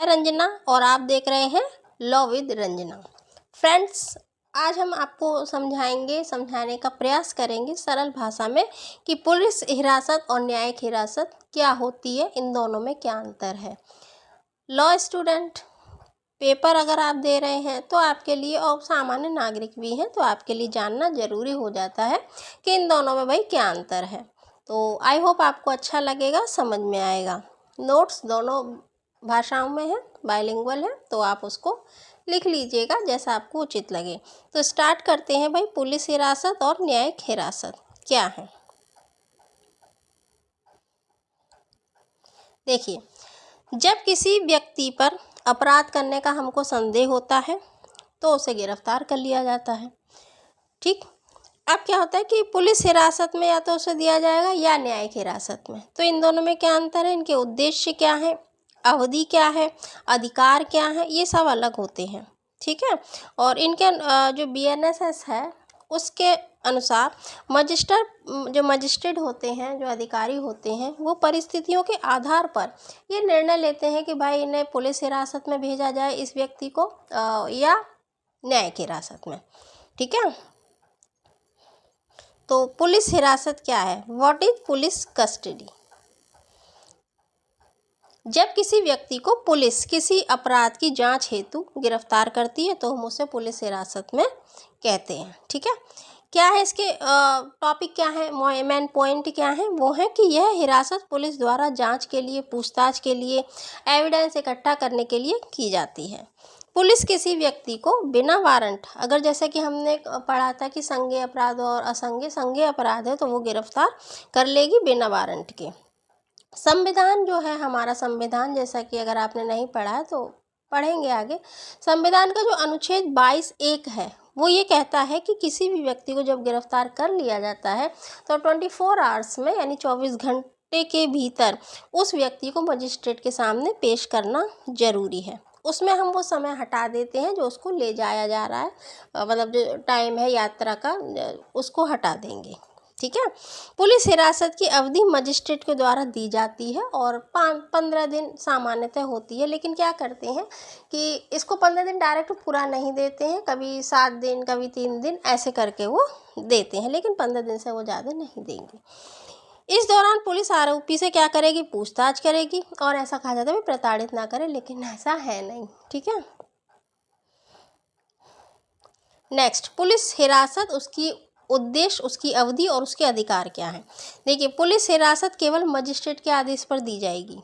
रंजना और आप देख रहे हैं लॉ विद रंजना। फ्रेंड्स, आज हम आपको समझाने का प्रयास करेंगे सरल भाषा में कि पुलिस हिरासत और न्यायिक हिरासत क्या होती है, इन दोनों में क्या अंतर है। लॉ स्टूडेंट, पेपर अगर आप दे रहे हैं तो आपके लिए, और सामान्य नागरिक भी हैं तो आपके लिए जानना ज़रूरी हो जाता है कि इन दोनों में भाई क्या अंतर है। तो आई होप आपको अच्छा लगेगा, समझ में आएगा। नोट्स दोनों भाषाओं में है, बाइलिंगुअल है, तो आप उसको लिख लीजिएगा जैसा आपको उचित लगे। तो स्टार्ट करते हैं भाई, पुलिस हिरासत और न्यायिक हिरासत क्या है। देखिए, जब किसी व्यक्ति पर अपराध करने का हमको संदेह होता है तो उसे गिरफ्तार कर लिया जाता है। ठीक, अब क्या होता है कि पुलिस हिरासत में या तो उसे दिया जाएगा या न्यायिक हिरासत में। तो इन दोनों में क्या अंतर है, इनके उद्देश्य क्या है, अवधि क्या है, अधिकार क्या है, ये सब अलग होते हैं। ठीक है, और इनके जो BNSS है उसके अनुसार मजिस्ट्रेट होते हैं, जो अधिकारी होते हैं, वो परिस्थितियों के आधार पर ये निर्णय लेते हैं कि भाई इन्हें पुलिस हिरासत में भेजा जाए इस व्यक्ति को या न्यायिक हिरासत में। ठीक है, तो पुलिस हिरासत क्या है, व्हाट इज पुलिस कस्टडी। जब किसी व्यक्ति को पुलिस किसी अपराध की जांच हेतु गिरफ्तार करती है तो हम उसे पुलिस हिरासत में कहते हैं। ठीक है, क्या है इसके टॉपिक क्या है, मेन पॉइंट क्या है, वो है कि यह हिरासत पुलिस द्वारा जांच के लिए, पूछताछ के लिए, एविडेंस इकट्ठा करने के लिए की जाती है। पुलिस किसी व्यक्ति को बिना वारंट, अगर जैसे कि हमने पढ़ा था कि संज्ञेय अपराध और संज्ञेय अपराध है तो वो गिरफ्तार कर लेगी बिना वारंट के। संविधान जो है हमारा, संविधान जैसा कि अगर आपने नहीं पढ़ा है तो पढ़ेंगे आगे। संविधान का जो अनुच्छेद 22(1) है वो ये कहता है कि किसी भी व्यक्ति को जब गिरफ्तार कर लिया जाता है तो 24 आवर्स में, यानी 24 घंटे के भीतर उस व्यक्ति को मजिस्ट्रेट के सामने पेश करना जरूरी है। उसमें हम वो समय हटा देते हैं जो उसको ले जाया जा रहा है, मतलब जो टाइम है यात्रा का, उसको हटा देंगे। ठीक है, पुलिस हिरासत की अवधि मजिस्ट्रेट के द्वारा दी जाती है और 15 दिन सामान्यतः होती है। लेकिन क्या करते हैं कि इसको 15 दिन डायरेक्ट पूरा नहीं देते हैं, कभी 7 दिन, कभी 3 दिन, ऐसे करके वो देते हैं, लेकिन 15 दिन से वो ज़्यादा नहीं देंगे। इस दौरान पुलिस आरोपी से क्या करेगी, पूछताछ करेगी, और ऐसा कहा जाता है प्रताड़ित ना करे, लेकिन ऐसा है नहीं। ठीक है, नेक्स्ट, पुलिस हिरासत, उसकी उद्देश्य, उसकी अवधि और उसके अधिकार क्या है। देखिए, पुलिस हिरासत केवल मजिस्ट्रेट के आदेश पर दी जाएगी।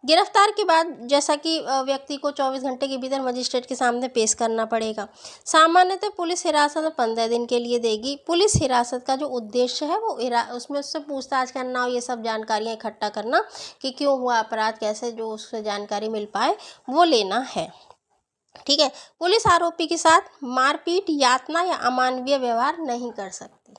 गिरफ्तार के बाद जैसा कि व्यक्ति को 24 घंटे के भीतर मजिस्ट्रेट के सामने पेश करना पड़ेगा। सामान्यतः पुलिस हिरासत 15 दिन के लिए देगी। पुलिस हिरासत का जो उद्देश्य है वो उसमें उससे पूछताछ करना और ये सब जानकारियाँ इकट्ठा करना कि क्यों हुआ अपराध, कैसे, जो उससे जानकारी मिल पाए वो लेना है। ठीक है, पुलिस आरोपी के साथ मारपीट, यातना या अमानवीय व्यवहार नहीं कर सकती।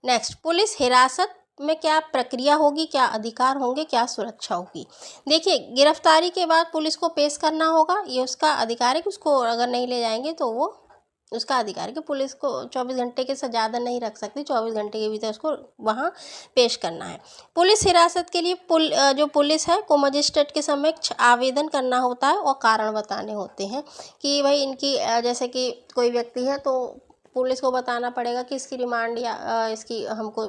नेक्स्ट, पुलिस हिरासत में क्या प्रक्रिया होगी, क्या अधिकार होंगे, क्या सुरक्षा होगी। देखिए, गिरफ्तारी के बाद पुलिस को पेश करना होगा, ये उसका अधिकार है कि उसको अगर नहीं ले जाएंगे तो वो उसका अधिकार है कि पुलिस को 24 घंटे के से ज़्यादा नहीं रख सकती, 24 घंटे के भीतर उसको वहाँ पेश करना है। पुलिस हिरासत के लिए जो पुलिस है को मजिस्ट्रेट के समक्ष आवेदन करना होता है और कारण बताने होते हैं कि भाई इनकी जैसे कि कोई व्यक्ति है तो पुलिस को बताना पड़ेगा कि इसकी रिमांड या इसकी हमको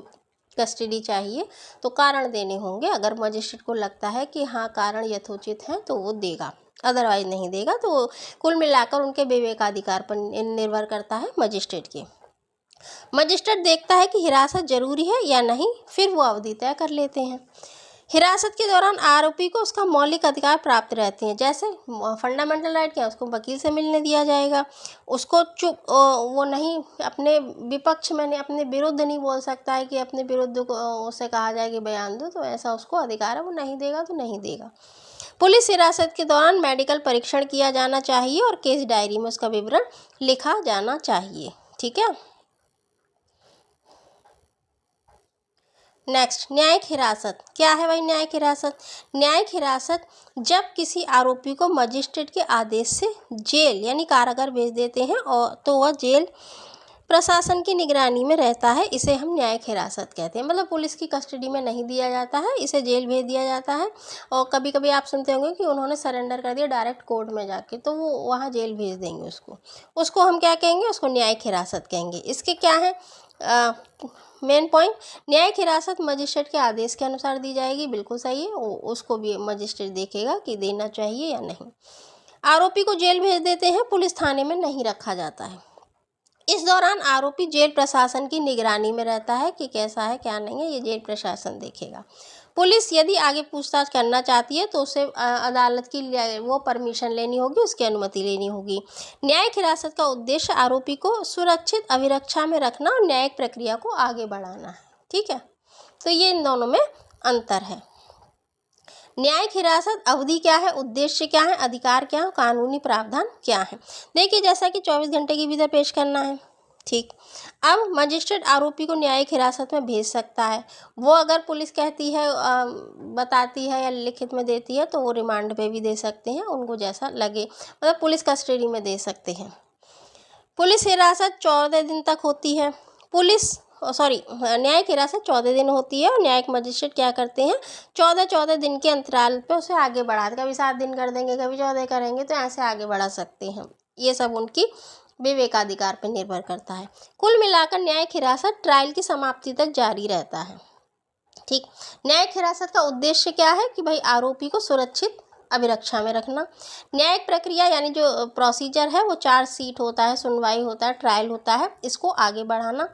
कस्टडी चाहिए, तो कारण देने होंगे। अगर मजिस्ट्रेट को लगता है कि हाँ कारण यथोचित है तो वो देगा, अदरवाइज नहीं देगा। तो कुल मिलाकर उनके विवेकाधिकार पर निर्भर करता है मजिस्ट्रेट के। मजिस्ट्रेट देखता है कि हिरासत जरूरी है या नहीं, फिर वो अवधि तय कर लेते हैं। हिरासत के दौरान आरोपी को उसका मौलिक अधिकार प्राप्त रहते हैं, जैसे फंडामेंटल राइट क्या, उसको वकील से मिलने दिया जाएगा, उसको वो नहीं अपने विपक्ष में नहीं, अपने विरुद्ध नहीं बोल सकता है कि अपने विरुद्ध को उसे कहा जाए कि बयान दो, तो ऐसा उसको अधिकार है, वो नहीं देगा तो नहीं देगा। पुलिस हिरासत के दौरान मेडिकल परीक्षण किया जाना चाहिए और केस डायरी में उसका विवरण लिखा जाना चाहिए। ठीक है, नेक्स्ट, न्यायिक हिरासत क्या है भाई। न्यायिक हिरासत, न्यायिक हिरासत जब किसी आरोपी को मजिस्ट्रेट के आदेश से जेल यानी कारागार भेज देते हैं और तो वह जेल प्रशासन की निगरानी में रहता है, इसे हम न्यायिक हिरासत कहते हैं। मतलब पुलिस की कस्टडी में नहीं दिया जाता है, इसे जेल भेज दिया जाता है। और कभी कभी आप सुनते होंगे कि उन्होंने सरेंडर कर दिया डायरेक्ट कोर्ट में जाके, तो वो वहाँ जेल भेज देंगे उसको हम क्या कहेंगे, उसको न्यायिक हिरासत कहेंगे। इसके क्या है मेन पॉइंट, न्यायिक हिरासत मजिस्ट्रेट के आदेश के अनुसार दी जाएगी, बिल्कुल सही है। उसको भी मजिस्ट्रेट देखेगा कि देना चाहिए या नहीं। आरोपी को जेल भेज देते हैं, पुलिस थाने में नहीं रखा जाता है। इस दौरान आरोपी जेल प्रशासन की निगरानी में रहता है कि कैसा है क्या नहीं है, ये जेल प्रशासन देखेगा। पुलिस यदि आगे पूछताछ करना चाहती है तो उसे अदालत की वो परमिशन लेनी होगी, उसकी अनुमति लेनी होगी। न्यायिक हिरासत का उद्देश्य आरोपी को सुरक्षित अभिरक्षा में रखना और न्यायिक प्रक्रिया को आगे बढ़ाना है। ठीक है, तो ये इन दोनों में अंतर है। न्यायिक हिरासत अवधि क्या है, उद्देश्य क्या है, अधिकार क्या है, कानूनी प्रावधान क्या है। देखिए जैसा कि 24 घंटे के भीतर पेश करना है। ठीक, अब मजिस्ट्रेट आरोपी को न्यायिक हिरासत में भेज सकता है। वो अगर पुलिस कहती है बताती है या लिखित में देती है तो वो रिमांड पे भी दे सकते हैं, उनको जैसा लगे, मतलब पुलिस कस्टडी में दे सकते हैं। पुलिस हिरासत 14 दिन तक होती है। न्यायिक हिरासत 14 दिन होती है और न्यायिक मजिस्ट्रेट क्या करते हैं, 14 दिन के अंतराल पे उसे आगे बढ़ाते, कभी 7 दिन कर देंगे, कभी 14 करेंगे, तो ऐसे आगे बढ़ा सकते हैं। ये सब उनकी विवेकाधिकार पर निर्भर करता है। कुल मिलाकर न्यायिक हिरासत ट्रायल की समाप्ति तक जारी रहता है। ठीक, न्यायिक हिरासत का उद्देश्य क्या है कि भाई आरोपी को सुरक्षित अभिरक्षा में रखना। न्यायिक प्रक्रिया यानी जो प्रोसीजर है वो चार्जशीट होता है, सुनवाई होता है, ट्रायल होता है, इसको आगे बढ़ाना।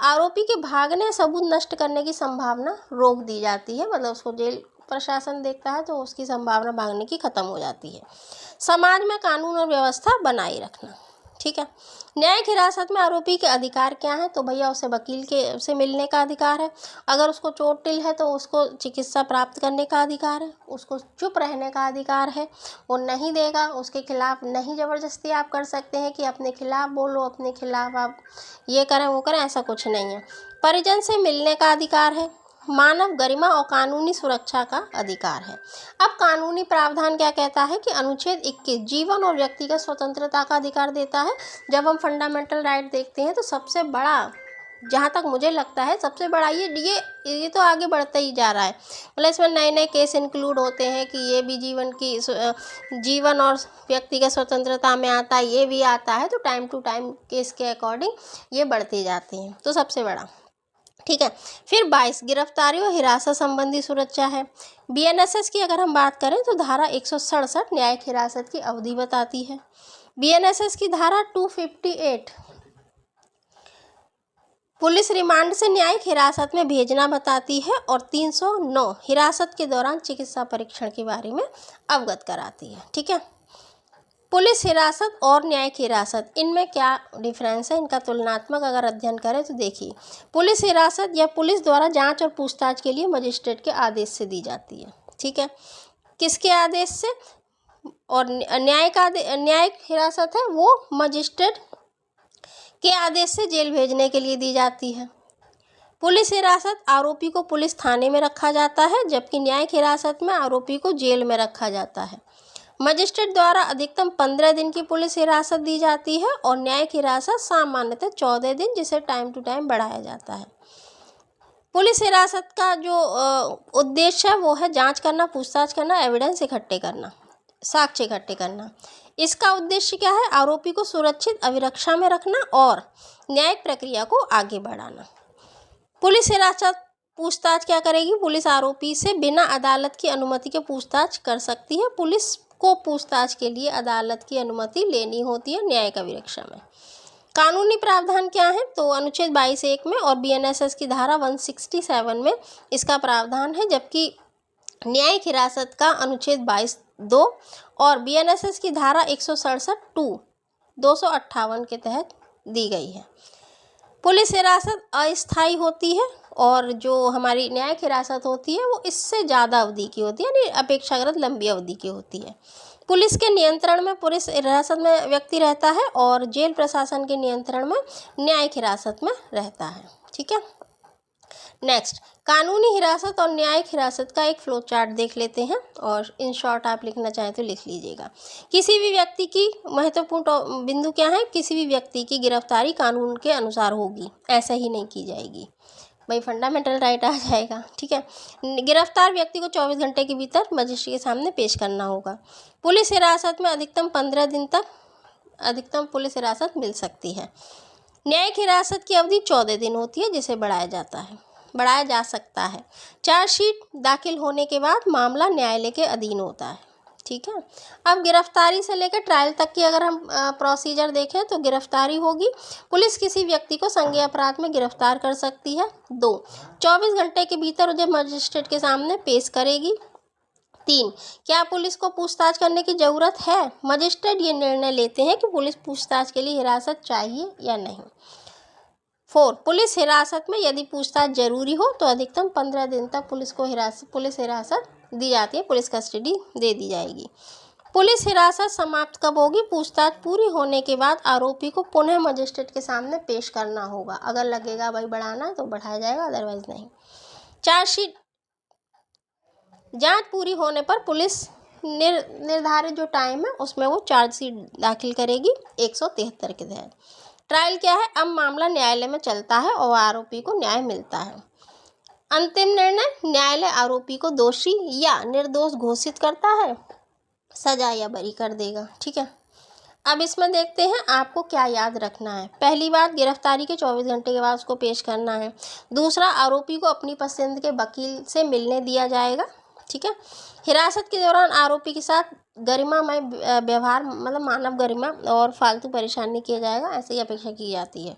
आरोपी के भागने, सबूत नष्ट करने की संभावना रोक दी जाती है, मतलब उसको जेल प्रशासन देखता है तो उसकी संभावना भागने की खत्म हो जाती है। समाज में कानून और व्यवस्था बनाए रखना। ठीक है, न्यायिक हिरासत में आरोपी के अधिकार क्या है, तो भैया उसे वकील के से मिलने का अधिकार है, अगर उसको चोट टिल है तो उसको चिकित्सा प्राप्त करने का अधिकार है, उसको चुप रहने का अधिकार है, वो नहीं देगा, उसके खिलाफ नहीं ज़बरदस्ती आप कर सकते हैं कि अपने खिलाफ बोलो, अपने खिलाफ आप ये करें वो करें, ऐसा कुछ नहीं है। परिजन से मिलने का अधिकार है, मानव गरिमा और कानूनी सुरक्षा का अधिकार है। अब कानूनी प्रावधान क्या कहता है कि अनुच्छेद 21 जीवन और व्यक्तिगत स्वतंत्रता का अधिकार देता है। जब हम फंडामेंटल राइट देखते हैं तो सबसे बड़ा, जहाँ तक मुझे लगता है सबसे बड़ा ये तो आगे बढ़ता ही जा रहा है, मतलब इसमें नए नए केस इंक्लूड होते हैं कि ये भी जीवन और व्यक्तिगत स्वतंत्रता में आता है, ये भी आता है, तो टाइम टू टाइम केस के अकॉर्डिंग ये बढ़ते जाते हैं, तो सबसे बड़ा। ठीक है, फिर 22 गिरफ्तारी और हिरासत संबंधी सुरक्षा है। बीएनएसएस की अगर हम बात करें तो धारा 167 न्यायिक हिरासत की अवधि बताती है। बीएनएसएस की धारा 258 पुलिस रिमांड से न्यायिक हिरासत में भेजना बताती है और 309 हिरासत के दौरान चिकित्सा परीक्षण के बारे में अवगत कराती है। ठीक है, पुलिस हिरासत और न्यायिक हिरासत, इनमें क्या डिफरेंस है, इनका तुलनात्मक अगर अध्ययन करें तो देखिए, पुलिस हिरासत या पुलिस द्वारा जांच और पूछताछ के लिए मजिस्ट्रेट के आदेश से दी जाती है। ठीक है, किसके आदेश से, और न्यायिक हिरासत है वो मजिस्ट्रेट के आदेश से जेल भेजने के लिए दी जाती है। पुलिस हिरासत आरोपी को पुलिस थाने में रखा जाता है, जबकि न्यायिक हिरासत में आरोपी को जेल में रखा जाता है। मजिस्ट्रेट द्वारा अधिकतम 15 दिन की पुलिस हिरासत दी जाती है और न्यायिक हिरासत सामान्यतः 14 दिन, जिसे टाइम टू टाइम बढ़ाया जाता है। पुलिस हिरासत का जो उद्देश्य है वो है जांच करना, पूछताछ करना, एविडेंस इकट्ठे करना, साक्ष्य इकट्ठे करना। इसका उद्देश्य क्या है, आरोपी को सुरक्षित अभिरक्षा में रखना और न्यायिक प्रक्रिया को आगे बढ़ाना। पुलिस हिरासत पूछताछ क्या करेगी, पुलिस आरोपी से बिना अदालत की अनुमति के पूछताछ कर सकती है। पुलिस को पूछताछ के लिए अदालत की अनुमति लेनी होती है न्यायिक अभिरक्षा में। कानूनी प्रावधान क्या है, तो अनुच्छेद 22(1) में और बीएनएसएस की धारा 167 में इसका प्रावधान है, जबकि न्यायिक हिरासत का अनुच्छेद 22(2) और बीएनएसएस की धारा 167(2) 258 के तहत दी गई है। पुलिस हिरासत अस्थायी होती है और जो हमारी न्यायिक हिरासत होती है वो इससे ज़्यादा अवधि की होती है, यानी अपेक्षाकृत लंबी अवधि की होती है। पुलिस के नियंत्रण में पुलिस हिरासत में व्यक्ति रहता है और जेल प्रशासन के नियंत्रण में न्यायिक हिरासत में रहता है। ठीक है, नेक्स्ट, कानूनी हिरासत और न्यायिक हिरासत का एक फ्लो चार्ट देख लेते हैं और इन शॉर्ट आप लिखना चाहें तो लिख लीजिएगा। किसी भी व्यक्ति की महत्वपूर्ण बिंदु क्या है, किसी भी व्यक्ति की गिरफ्तारी कानून के अनुसार होगी, ऐसा ही नहीं की जाएगी, भाई फंडामेंटल राइट आ जाएगा। ठीक है, गिरफ्तार व्यक्ति को 24 घंटे के भीतर मजिस्ट्रेट के सामने पेश करना होगा। पुलिस हिरासत में अधिकतम 15 दिन तक अधिकतम पुलिस हिरासत मिल सकती है। न्यायिक हिरासत की अवधि 14 दिन होती है, जिसे बढ़ाया जा सकता है। चार्जशीट दाखिल होने के बाद मामला न्यायालय के अधीन होता है। ठीक है, अब गिरफ्तारी से लेकर ट्रायल तक की अगर हम प्रोसीजर देखें तो गिरफ्तारी होगी, पुलिस किसी व्यक्ति को संज्ञेय अपराध में गिरफ्तार कर सकती है। 2, 24 घंटे के भीतर उसे मजिस्ट्रेट के सामने पेश करेगी। 3, क्या पुलिस को पूछताछ करने की ज़रूरत है, मजिस्ट्रेट ये निर्णय लेते हैं कि पुलिस पूछताछ के लिए हिरासत चाहिए या नहीं। 4, पुलिस हिरासत में यदि पूछताछ जरूरी हो तो अधिकतम 15 दिन तक पुलिस हिरासत दी जाती है, पुलिस कस्टडी दे दी जाएगी। पुलिस हिरासत समाप्त कब होगी, पूछताछ पूरी होने के बाद आरोपी को पुनः मजिस्ट्रेट के सामने पेश करना होगा। अगर लगेगा भाई बढ़ाना है तो बढ़ाया जाएगा, अदरवाइज नहीं। चार्जशीट जांच पूरी होने पर पुलिस निर्धारित जो टाइम है उसमें वो चार्जशीट दाखिल करेगी 173 के तहत। ट्रायल क्या है, अब मामला न्यायालय में चलता है और आरोपी को न्याय मिलता है। अंतिम निर्णय, न्यायालय आरोपी को दोषी या निर्दोष घोषित करता है, सजा या बरी कर देगा। ठीक है, अब इसमें देखते हैं आपको क्या याद रखना है। पहली बात, गिरफ्तारी के 24 घंटे के बाद उसको पेश करना है। दूसरा, आरोपी को अपनी पसंद के वकील से मिलने दिया जाएगा। ठीक है, हिरासत के दौरान आरोपी के साथ गरिमामय व्यवहार मतलब मानव गरिमा और फालतू परेशान नहीं किया जाएगा, ऐसी अपेक्षा की जाती है।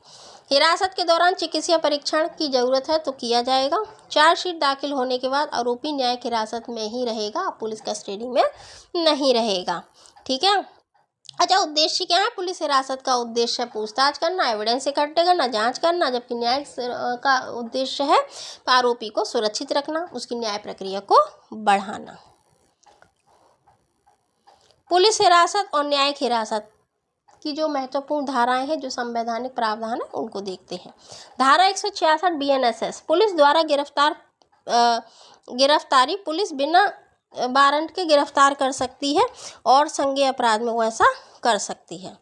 हिरासत के दौरान चिकित्सीय परीक्षण की ज़रूरत है तो किया जाएगा। चार्जशीट दाखिल होने के बाद आरोपी न्यायिक हिरासत में ही रहेगा, पुलिस कस्टडी में नहीं रहेगा। ठीक है, अच्छा, उद्देश्य क्या है पुलिस हिरासत का? उद्देश्य है पूछताछ करना, एविडेंस इकट्ठे करना, जांच करना, जबकि न्यायिक का उद्देश्य है आरोपी को सुरक्षित रखना, उसकी न्याय प्रक्रिया को बढ़ाना। पुलिस हिरासत और न्यायिक हिरासत की जो महत्वपूर्ण धाराएं हैं, जो संवैधानिक प्रावधान है, उनको देखते हैं। धारा 166 BNSS, पुलिस द्वारा गिरफ्तारी पुलिस बिना वारंट के गिरफ्तार कर सकती है और संज्ञेय अपराध में वो ऐसा कर सकती है।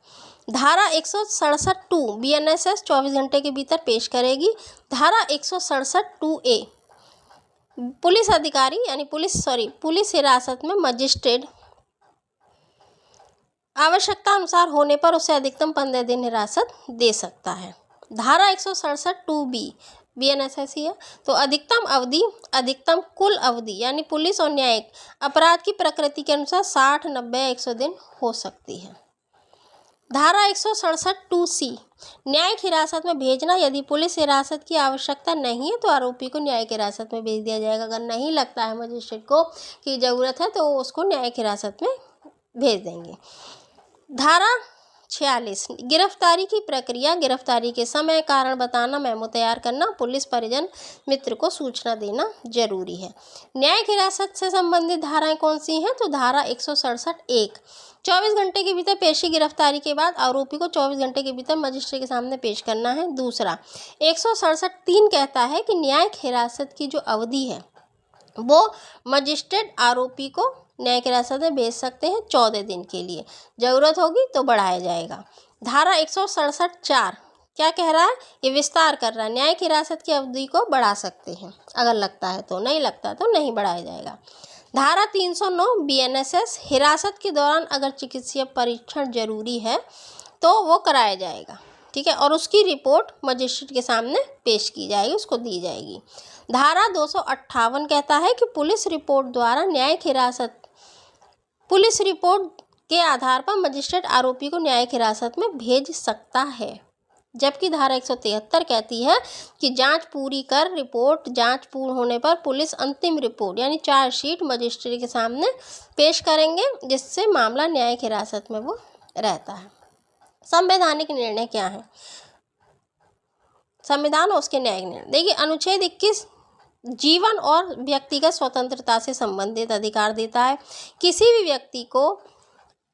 धारा 167 BNSS 24 घंटे के भीतर पेश करेगी। धारा 167 पुलिस अधिकारी यानी पुलिस हिरासत में मजिस्ट्रेट आवश्यकता अनुसार होने पर उसे अधिकतम 15 दिन हिरासत दे सकता है। धारा 167 BNSS ही है, तो अधिकतम कुल अवधि यानी पुलिस और न्यायिक अपराध की प्रकृति के अनुसार 60, 90, 100 दिन हो सकती है। धारा 167 न्यायिक हिरासत में भेजना, यदि पुलिस हिरासत की आवश्यकता नहीं है तो आरोपी को न्यायिक हिरासत में भेज दिया जाएगा। अगर नहीं लगता है मजिस्ट्रेट को कि ज़रूरत है तो उसको न्यायिक हिरासत में भेज देंगे। धारा 46 गिरफ्तारी की प्रक्रिया, गिरफ्तारी के समय कारण बताना, मेमो तैयार करना, पुलिस परिजन मित्र को सूचना देना जरूरी है। न्यायिक हिरासत से संबंधित धाराएं कौन सी हैं? तो धारा 167 24 घंटे के भीतर पेशी, गिरफ्तारी के बाद आरोपी को 24 घंटे के भीतर मजिस्ट्रेट के सामने पेश करना है। दूसरा 167 कहता है कि न्यायिक हिरासत की जो अवधि है वो मजिस्ट्रेट आरोपी को न्यायिक हिरासत में भेज सकते हैं 14 दिन के लिए, ज़रूरत होगी तो बढ़ाया जाएगा। धारा 167 क्या कह रहा है? ये विस्तार कर रहा है, न्यायिक हिरासत की अवधि को बढ़ा सकते हैं अगर लगता है तो, नहीं लगता तो नहीं बढ़ाया जाएगा। धारा 309 BNSS हिरासत के दौरान अगर चिकित्सीय परीक्षण जरूरी है तो वो कराया जाएगा। ठीक है, और उसकी रिपोर्ट मजिस्ट्रेट के सामने पेश की जाएगी, उसको दी जाएगी। धारा 258 कहता है कि पुलिस रिपोर्ट द्वारा न्यायिक हिरासत पुलिस रिपोर्ट के आधार पर मजिस्ट्रेट आरोपी को न्यायिक हिरासत में भेज सकता है। जबकि धारा 173 कहती है कि जांच पूर्ण होने पर पुलिस अंतिम रिपोर्ट यानी चार्जशीट मजिस्ट्रेट के सामने पेश करेंगे, जिससे मामला न्यायिक हिरासत में वो रहता है। संवैधानिक निर्णय क्या है? संविधान और उसके न्यायिक निर्णय देखिए, अनुच्छेद 21 जीवन और व्यक्तिगत स्वतंत्रता से संबंधित अधिकार देता है। किसी भी व्यक्ति को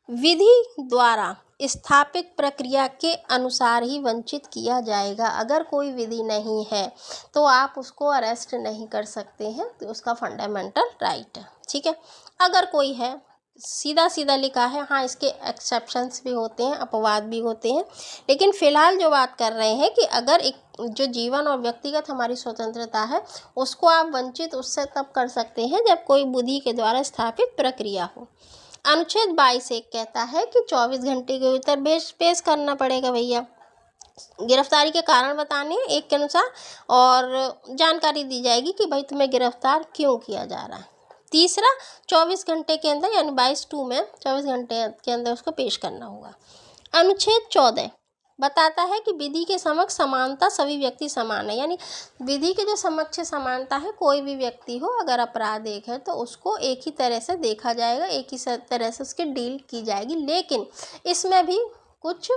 विधि द्वारा स्थापित प्रक्रिया के अनुसार ही वंचित किया जाएगा। अगर कोई विधि नहीं है तो आप उसको अरेस्ट नहीं कर सकते हैं, तो उसका फंडामेंटल राइट है। ठीक है, अगर कोई है, सीधा सीधा लिखा है। हाँ, इसके एक्सेप्शंस भी होते हैं, अपवाद भी होते हैं, लेकिन फ़िलहाल जो बात कर रहे हैं कि अगर एक जो जीवन और व्यक्तिगत हमारी स्वतंत्रता है उसको आप वंचित उससे तब कर सकते हैं जब कोई बुद्धि के द्वारा स्थापित प्रक्रिया हो। अनुच्छेद 22(1) कहता है कि 24 घंटे के भीतर पेश करना पड़ेगा भैया। गिरफ्तारी के कारण बताने हैं एक के अनुसार, और जानकारी दी जाएगी कि भाई तुम्हें गिरफ्तार क्यों किया जा रहा है। तीसरा, 24 घंटे के अंदर, यानी 22(2) में 24 घंटे के अंदर उसको पेश करना होगा। अनुच्छेद 14 बताता है कि विधि के समक्ष समानता, सभी व्यक्ति समान है। यानी विधि के जो समक्ष समानता है, कोई भी व्यक्ति हो अगर अपराध एक है तो उसको एक ही तरह से देखा जाएगा, एक ही तरह से उसकी डील की जाएगी, लेकिन इसमें भी कुछ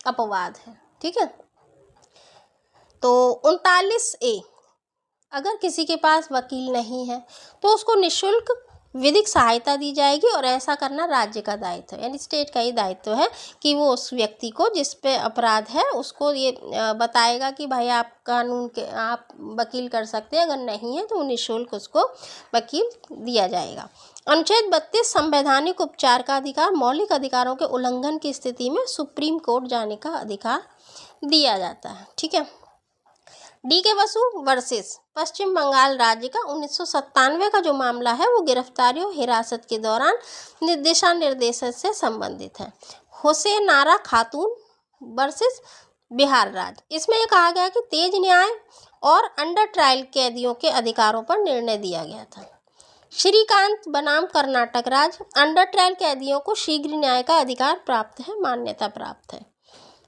अपवाद है। ठीक है, तो 39(a), अगर किसी के पास वकील नहीं है तो उसको निःशुल्क विधिक सहायता दी जाएगी, और ऐसा करना राज्य का दायित्व है, यानी स्टेट का ही दायित्व है कि वो उस व्यक्ति को जिस पे अपराध है उसको ये बताएगा कि भाई आप कानून के आप वकील कर सकते हैं, अगर नहीं है तो निःशुल्क उसको वकील दिया जाएगा। अनुच्छेद 32 संवैधानिक उपचार का अधिकार, मौलिक अधिकारों के उल्लंघन की स्थिति में सुप्रीम कोर्ट जाने का अधिकार दिया जाता है। ठीक है, डी के बसु वर्सेस पश्चिम बंगाल राज्य का 1997 का जो मामला है वो गिरफ्तारी और हिरासत के दौरान दिशा निर्देश से संबंधित है। हुसैन नारा खातून वर्सेस बिहार राज्य, इसमें यह कहा गया कि तेज न्याय और अंडर ट्रायल कैदियों के अधिकारों पर निर्णय दिया गया था। श्रीकांत बनाम कर्नाटक राज्य, अंडर ट्रायल कैदियों को शीघ्र न्याय का अधिकार प्राप्त है, मान्यता प्राप्त है।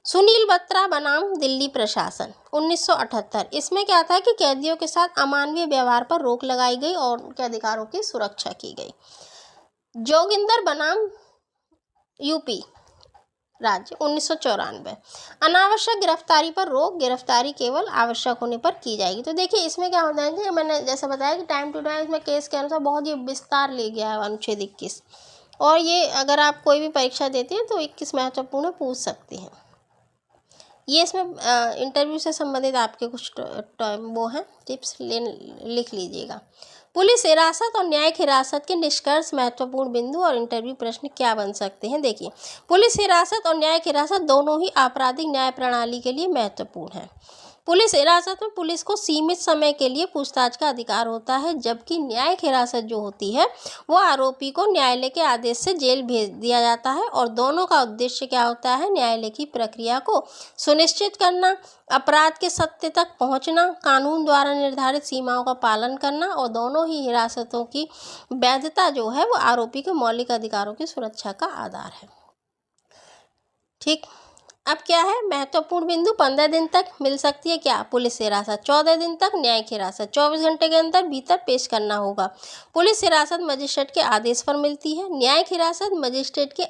सुनील बत्रा बनाम दिल्ली प्रशासन 1978, इसमें क्या था कि कैदियों के साथ अमानवीय व्यवहार पर रोक लगाई गई और उनके अधिकारों की सुरक्षा की गई। जोगिंदर बनाम यूपी राज्य 1994, अनावश्यक गिरफ्तारी पर रोक, गिरफ्तारी केवल आवश्यक होने पर की जाएगी। तो देखिए इसमें क्या होता है कि मैंने जैसे बताया कि टाइम टू टाइम इसमें केस के अनुसार बहुत ही विस्तार ले गया है अनुच्छेद 21, और ये अगर आप कोई भी परीक्षा देते हैं तो 21 महत्वपूर्ण पूछ सकते हैं। ये इसमें इंटरव्यू से संबंधित आपके कुछ वो हैं टिप्स, लिख लीजिएगा। पुलिस हिरासत और न्यायिक हिरासत के निष्कर्ष, महत्वपूर्ण बिंदु और इंटरव्यू प्रश्न क्या बन सकते हैं। देखिए, पुलिस हिरासत और न्यायिक हिरासत दोनों ही आपराधिक न्याय प्रणाली के लिए महत्वपूर्ण है। पुलिस हिरासत में पुलिस को सीमित समय के लिए पूछताछ का अधिकार होता है, जबकि न्यायिक हिरासत जो होती है वो आरोपी को न्यायालय के आदेश से जेल भेज दिया जाता है, और दोनों का उद्देश्य क्या होता है, न्यायालय की प्रक्रिया को सुनिश्चित करना, अपराध के सत्य तक पहुंचना, कानून द्वारा निर्धारित सीमाओं का पालन करना, और दोनों ही हिरासतों की वैधता जो है वो आरोपी के मौलिक अधिकारों की सुरक्षा का आधार है। ठीक, अब क्या है महत्वपूर्ण बिंदु, 15 दिन तक मिल सकती है क्या पुलिस हिरासत, 14 दिन तक न्यायिक हिरासत, 24 घंटे के अंदर भीतर पेश करना होगा। पुलिस हिरासत मजिस्ट्रेट के आदेश पर मिलती है। न्यायिक हिरासत मजिस्ट्रेट के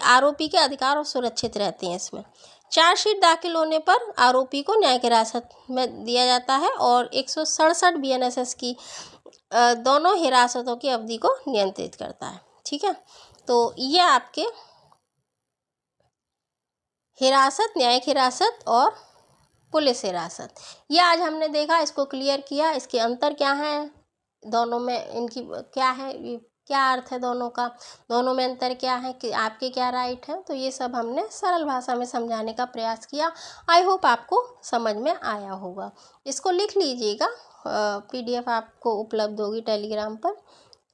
आरोपी के अधिकार और सुरक्षित रहते हैं। इसमें चार्जशीट दाखिल होने पर आरोपी को न्यायिक हिरासत में दिया जाता है, और 167 BNSS की दोनों हिरासतों की अवधि को नियंत्रित करता है। ठीक है, तो ये आपके हिरासत, न्यायिक हिरासत और पुलिस हिरासत, ये आज हमने देखा, इसको क्लियर किया। इसके अंतर क्या है, दोनों में इनकी क्या है, क्या अर्थ है दोनों का, दोनों में अंतर क्या है, कि आपके क्या राइट है, तो ये सब हमने सरल भाषा में समझाने का प्रयास किया। आई होप आपको समझ में आया होगा। इसको लिख लीजिएगा, PDF आपको उपलब्ध होगी टेलीग्राम पर,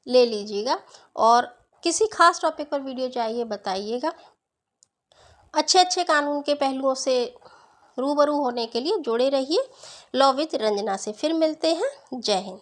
ले लीजिएगा, और किसी खास टॉपिक पर वीडियो चाहिए बताइएगा। अच्छे कानून के पहलुओं से रूबरू होने के लिए जुड़े रहिए लॉ विद रंजना से। फिर मिलते हैं। जय हिंद।